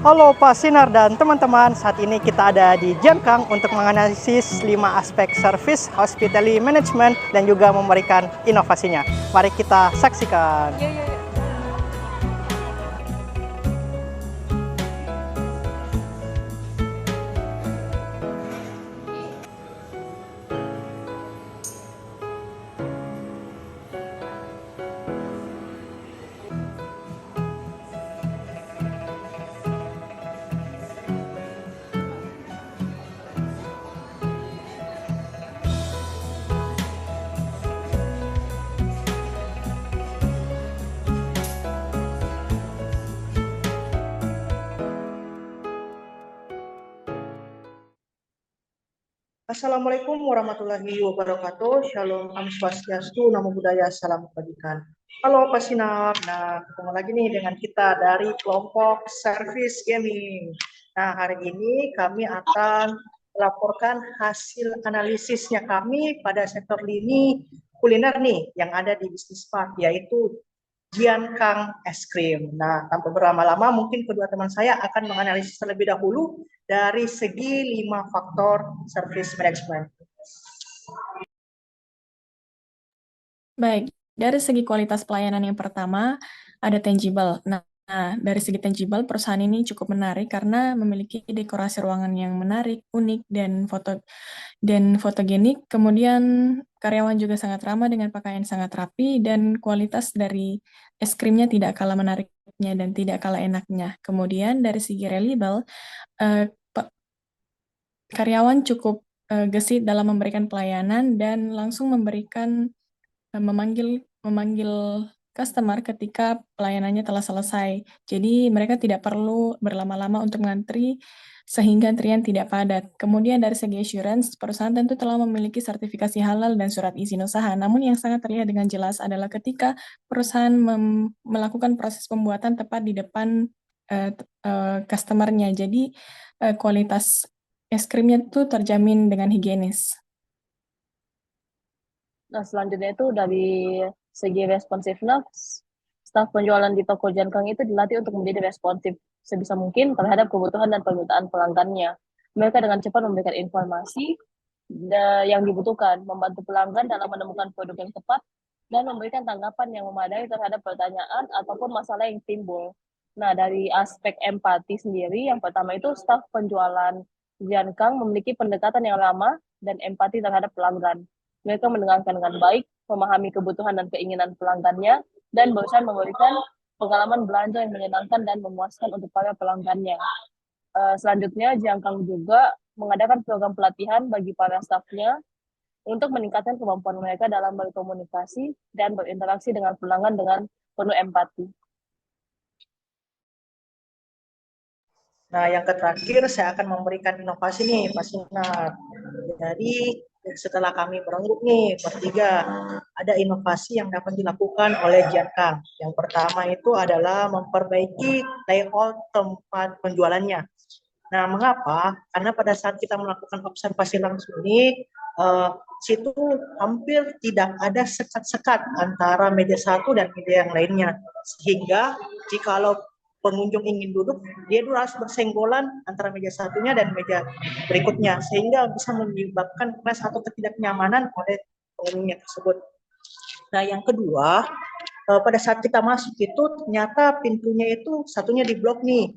Halo Pak Sinar dan teman-teman, saat ini kita ada di Jankang untuk menganalisis 5 aspek service, hospitality management, dan juga memberikan inovasinya. Mari kita saksikan. Yuk, yuk, yuk. Assalamualaikum warahmatullahi wabarakatuh. Shalom, Om Swastiastu, Namo Buddhaya, Salam Kebajikan. Halo Pak Sinar. Nah, ketemu lagi nih dengan kita dari kelompok Service Gaming. Nah, hari ini kami akan melaporkan hasil analisisnya kami pada sektor lini kuliner nih yang ada di Business Park, yaitu Jian Kang Es Krim. Nah, tanpa berlama-lama, mungkin kedua teman saya akan menganalisis terlebih dahulu dari segi 5 faktor service management. Baik, dari segi kualitas pelayanan yang pertama, ada tangible. Nah, dari segi tangible, perusahaan ini cukup menarik karena memiliki dekorasi ruangan yang menarik, unik, dan fotogenik. Kemudian karyawan juga sangat ramah dengan pakaian sangat rapi, dan kualitas dari es krimnya tidak kalah menariknya dan tidak kalah enaknya. Kemudian dari segi reliable, eh, karyawan cukup gesit dalam memberikan pelayanan dan langsung memanggil customer ketika pelayanannya telah selesai. Jadi mereka tidak perlu berlama-lama untuk mengantri sehingga antrian tidak padat. Kemudian dari segi assurance, perusahaan tentu telah memiliki sertifikasi halal dan surat izin usaha. Namun yang sangat terlihat dengan jelas adalah ketika perusahaan melakukan proses pembuatan tepat di depan customer-nya. Jadi kualitas es krimnya itu terjamin dengan higienis. Nah, selanjutnya itu dari segi responsiveness, staf penjualan di toko Jankang itu dilatih untuk menjadi responsif sebisa mungkin terhadap kebutuhan dan permintaan pelanggannya. Mereka dengan cepat memberikan informasi yang dibutuhkan, membantu pelanggan dalam menemukan produk yang tepat, dan memberikan tanggapan yang memadai terhadap pertanyaan ataupun masalah yang timbul. Nah, dari aspek empati sendiri, yang pertama itu staf penjualan Jankang memiliki pendekatan yang ramah dan empati terhadap pelanggan. Mereka mendengarkan dengan baik, memahami kebutuhan dan keinginan pelanggannya, dan berusaha memberikan pengalaman belanja yang menyenangkan dan memuaskan untuk para pelanggannya. Selanjutnya, Jangkang juga mengadakan program pelatihan bagi para stafnya untuk meningkatkan kemampuan mereka dalam berkomunikasi dan berinteraksi dengan pelanggan dengan penuh empati. Nah, yang terakhir saya akan memberikan inovasi nih, Pak Sinar. Jadi setelah kami berenggut nih bertiga, ada inovasi yang dapat dilakukan oleh Jankang. Yang pertama itu adalah memperbaiki layout tempat penjualannya. Nah, mengapa? Karena pada saat kita melakukan observasi langsung ini, situ hampir tidak ada sekat-sekat antara meja satu dan meja yang lainnya. Sehingga jikalau pengunjung ingin duduk, dia dulu harus bersenggolan antara meja satunya dan meja berikutnya, sehingga bisa menyebabkan stres atau ketidaknyamanan oleh pengunjungnya tersebut. Nah, yang kedua, pada saat kita masuk itu ternyata pintunya itu satunya diblok nih,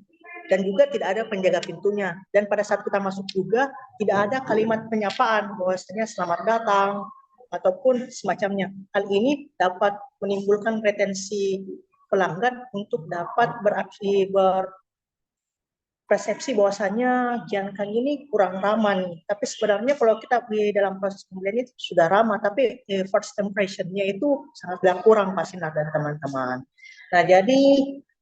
dan juga tidak ada penjaga pintunya. Dan pada saat kita masuk juga tidak ada kalimat penyapaan bahwasanya selamat datang ataupun semacamnya. Hal ini dapat menimbulkan retensi pelanggan untuk dapat berpersepsi bahwasanya Jankang ini kurang ramah nih. Tapi sebenarnya kalau kita di dalam proses pembelian itu sudah ramah, tapi first impression-nya itu sangatlah kurang Pak Sinar dan teman-teman. Nah, jadi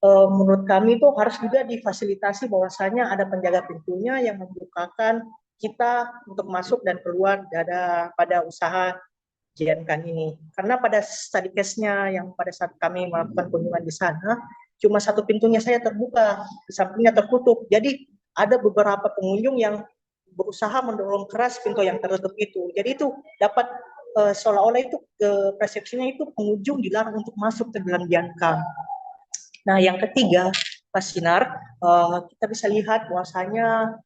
menurut kami itu harus juga difasilitasi bahwasanya ada penjaga pintunya yang membukakan kita untuk masuk dan keluar pada usaha Jiankan ini. Karena pada study case-nya yang pada saat kami melakukan kunjungan di sana, cuma satu pintunya saya terbuka, di sampingnya tertutup. Jadi ada beberapa pengunjung yang berusaha mendorong keras pintu yang tertutup itu. Jadi itu dapat seolah-olah itu persepsinya itu pengunjung dilarang untuk masuk ke dalam Jiankan. Nah, yang ketiga, Pak Sinar, kita bisa lihat bahwasanya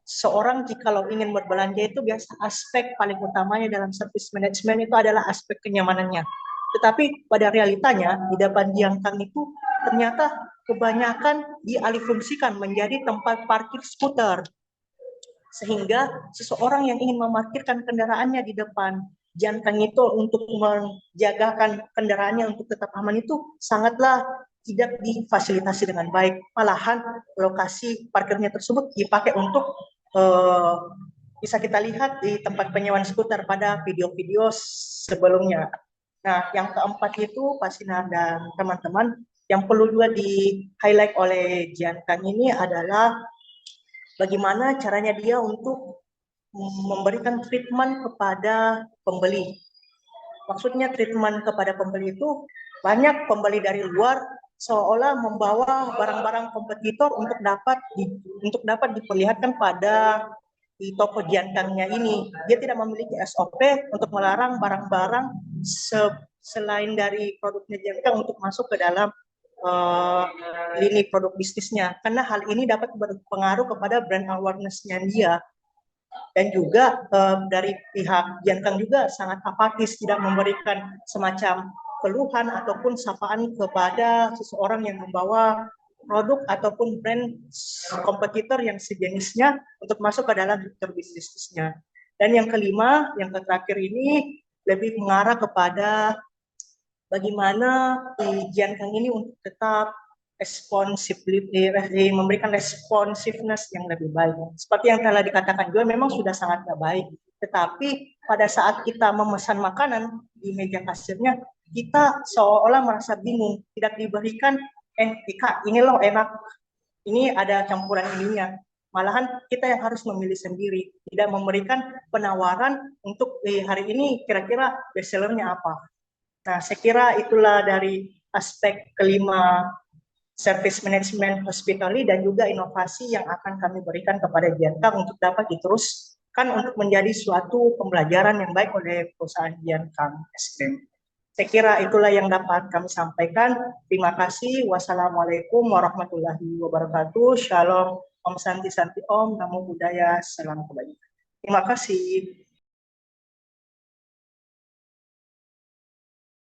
seorang jikalau ingin berbelanja itu biasa aspek paling utamanya dalam service management itu adalah aspek kenyamanannya. Tetapi pada realitanya di depan Jiangkang itu ternyata kebanyakan dialihfungsikan menjadi tempat parkir skuter. Sehingga seseorang yang ingin memarkirkan kendaraannya di depan Jiangkang itu untuk menjagakan kendaraannya untuk tetap aman itu sangatlah tidak difasilitasi dengan baik. Malahan lokasi parkirnya tersebut dipakai untuk bisa kita lihat di tempat penyewaan skuter pada video-video sebelumnya. Nah, yang keempat itu Pak Sinar dan teman-teman, yang perlu juga di-highlight oleh Jiangkang ini adalah bagaimana caranya dia untuk memberikan treatment kepada pembeli. Maksudnya treatment kepada pembeli itu banyak pembeli dari luar seolah membawa barang-barang kompetitor untuk dapat diperlihatkan pada di toko Jiangkangnya ini. Dia tidak memiliki SOP untuk melarang barang-barang selain dari produknya Jiangkang untuk masuk ke dalam lini produk bisnisnya. Karena hal ini dapat berpengaruh kepada brand awareness-nya dia. Dan juga dari pihak Jiangkang juga sangat apatis, tidak memberikan semacam keluhan ataupun sapaan kepada seseorang yang membawa produk ataupun brand kompetitor yang sejenisnya untuk masuk ke dalam sektor bisnisnya. Dan yang kelima, yang terakhir ini lebih mengarah kepada bagaimana Jiangkang ini untuk tetap memberikan responsiveness yang lebih baik. Seperti yang telah dikatakan juga memang sudah sangat baik. Tetapi pada saat kita memesan makanan di meja kasirnya, kita seolah merasa bingung, tidak diberikan, Kak, ini loh enak, ini ada campuran ininya. Malahan kita yang harus memilih sendiri, tidak memberikan penawaran untuk hari ini kira-kira bestsellernya apa. Nah, saya kira itulah dari aspek kelima service management hospitality dan juga inovasi yang akan kami berikan kepada Jiangkang untuk dapat diteruskan untuk menjadi suatu pembelajaran yang baik oleh perusahaan Jiangkang Es Krim. Saya kira itulah yang dapat kami sampaikan. Terima kasih. Wassalamualaikum warahmatullahi wabarakatuh. Shalom. Om Santi Santi Om. Namo Buddhaya. Salam kebajikan. Terima kasih.